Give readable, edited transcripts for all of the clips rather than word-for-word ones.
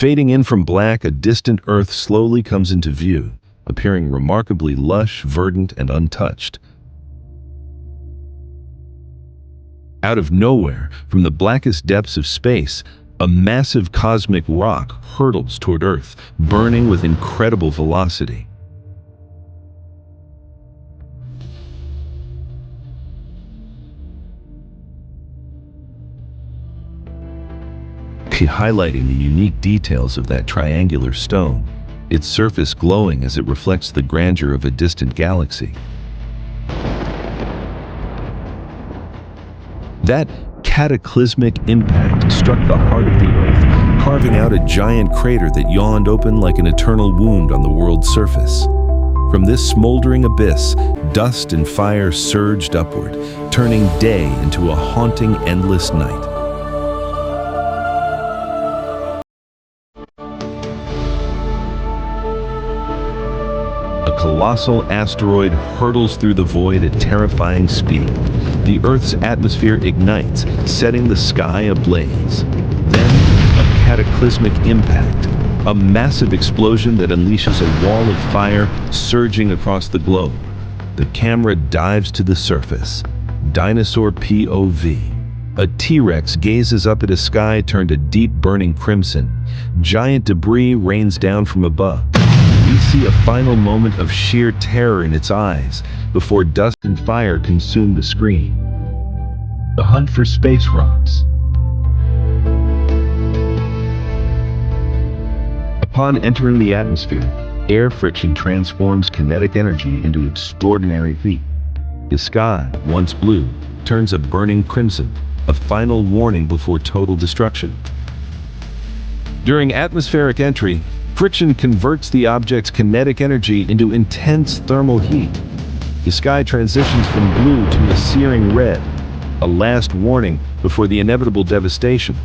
Fading in from black, a distant Earth slowly comes into view, appearing remarkably lush, verdant, and untouched. Out of nowhere, from the blackest depths of space, a massive cosmic rock hurtles toward Earth, burning with incredible velocity. Highlighting the unique details of that triangular stone, its surface glowing as it reflects the grandeur of a distant galaxy. That cataclysmic impact struck the heart of the Earth, carving out a giant crater that yawned open like an eternal wound on the world's surface. From this smoldering abyss, dust and fire surged upward, turning day into a haunting, endless night. A colossal asteroid hurtles through the void at terrifying speed. The Earth's atmosphere ignites, setting the sky ablaze. Then, a cataclysmic impact. A massive explosion that unleashes a wall of fire surging across the globe. The camera dives to the surface. Dinosaur POV. A T-Rex gazes up at a sky turned a deep burning crimson. Giant debris rains down from above. We see a final moment of sheer terror in its eyes before dust and fire consume the screen. The hunt for space rocks. Upon entering the atmosphere, air friction transforms kinetic energy into extraordinary heat. The sky, once blue, turns a burning crimson, a final warning before total destruction. During atmospheric entry, friction converts the object's kinetic energy into intense thermal heat. The sky transitions from blue to a searing red, a last warning before the inevitable devastation.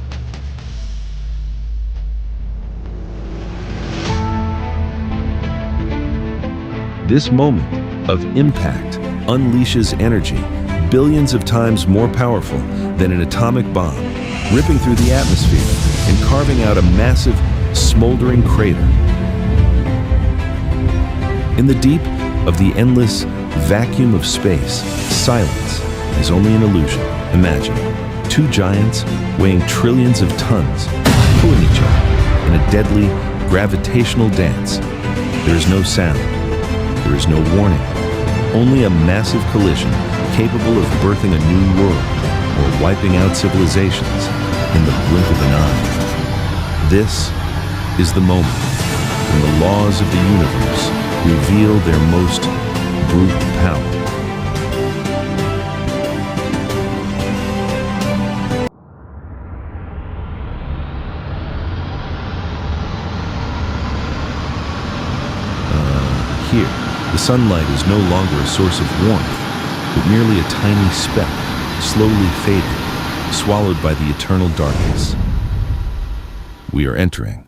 This moment of impact unleashes energy billions of times more powerful than an atomic bomb, ripping through the atmosphere and carving out a massive, smoldering crater. In the deep of the endless vacuum of space, silence is only an illusion. Imagine two giants weighing trillions of tons, pulling each other in a deadly gravitational dance. There is no sound. There is no warning. Only a massive collision capable of birthing a new world or wiping out civilizations in the blink of an eye. This is the moment when the laws of the universe reveal their most brutal power. Here, the sunlight is no longer a source of warmth, but merely a tiny speck, slowly fading, swallowed by the eternal darkness. We are entering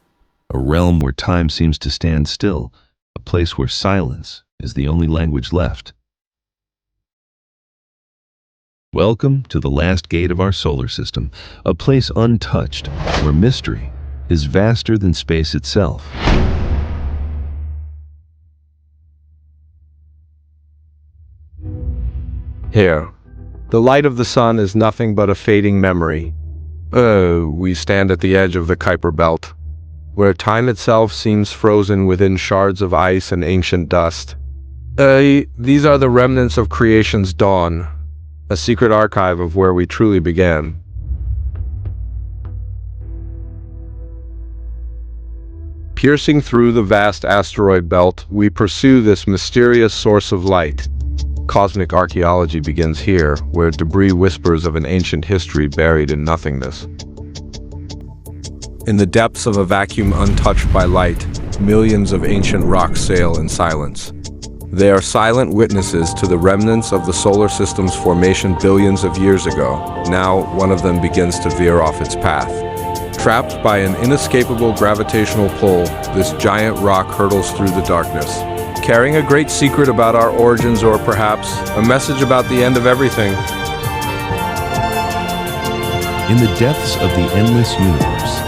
a realm where time seems to stand still, a place where silence is the only language left. Welcome to the last gate of our solar system, a place untouched, where mystery is vaster than space itself. Here, the light of the sun is nothing but a fading memory. We stand at the edge of the Kuiper Belt, where time itself seems frozen within shards of ice and ancient dust. These are the remnants of creation's dawn, a secret archive of where we truly began. Piercing through the vast asteroid belt, we pursue this mysterious source of light. Cosmic archaeology begins here, where debris whispers of an ancient history buried in nothingness. In the depths of a vacuum untouched by light, millions of ancient rocks sail in silence. They are silent witnesses to the remnants of the solar system's formation billions of years ago. Now, one of them begins to veer off its path. Trapped by an inescapable gravitational pull, this giant rock hurtles through the darkness, carrying a great secret about our origins, or perhaps a message about the end of everything. In the depths of the endless universe,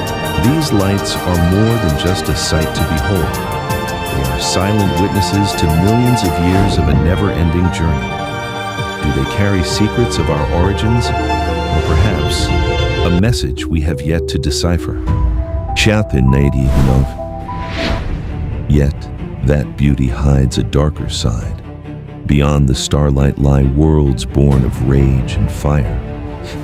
These lights are more than just a sight to behold. They are silent witnesses to millions of years of a never-ending journey. Do they carry secrets of our origins, or perhaps a message we have yet to decipher? Yet, that beauty hides a darker side. Beyond the starlight lie worlds born of rage and fire,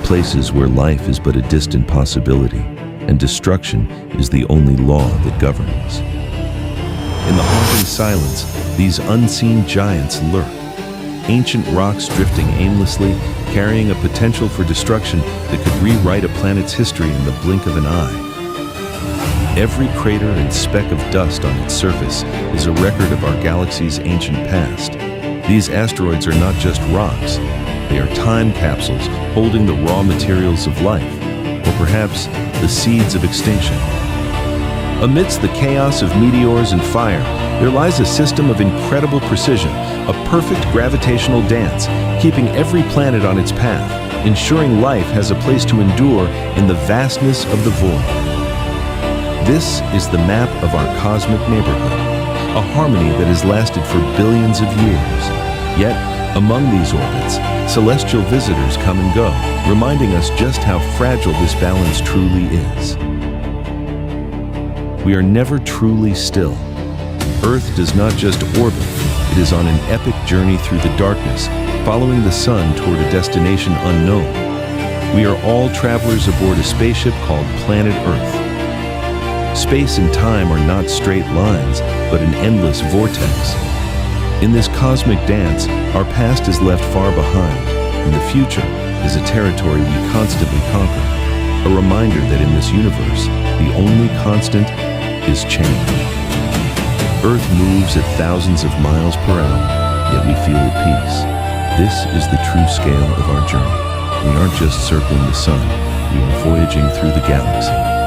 places where life is but a distant possibility, and destruction is the only law that governs. In the haunting silence, these unseen giants lurk, ancient rocks drifting aimlessly, carrying a potential for destruction that could rewrite a planet's history in the blink of an eye. Every crater and speck of dust on its surface is a record of our galaxy's ancient past. These asteroids are not just rocks, they are time capsules holding the raw materials of life, or perhaps the seeds of extinction. Amidst the chaos of meteors and fire, there lies a system of incredible precision, a perfect gravitational dance, keeping every planet on its path, ensuring life has a place to endure in the vastness of the void. This is the map of our cosmic neighborhood, a harmony that has lasted for billions of years. Yet, among these orbits, celestial visitors come and go, reminding us just how fragile this balance truly is. We are never truly still. Earth does not just orbit, it is on an epic journey through the darkness, following the sun toward a destination unknown. We are all travelers aboard a spaceship called Planet Earth. Space and time are not straight lines, but an endless vortex. In this cosmic dance, our past is left far behind, and the future is a territory we constantly conquer. A reminder that in this universe, the only constant is change. Earth moves at thousands of miles per hour, yet we feel at peace. This is the true scale of our journey. We aren't just circling the sun, we are voyaging through the galaxy.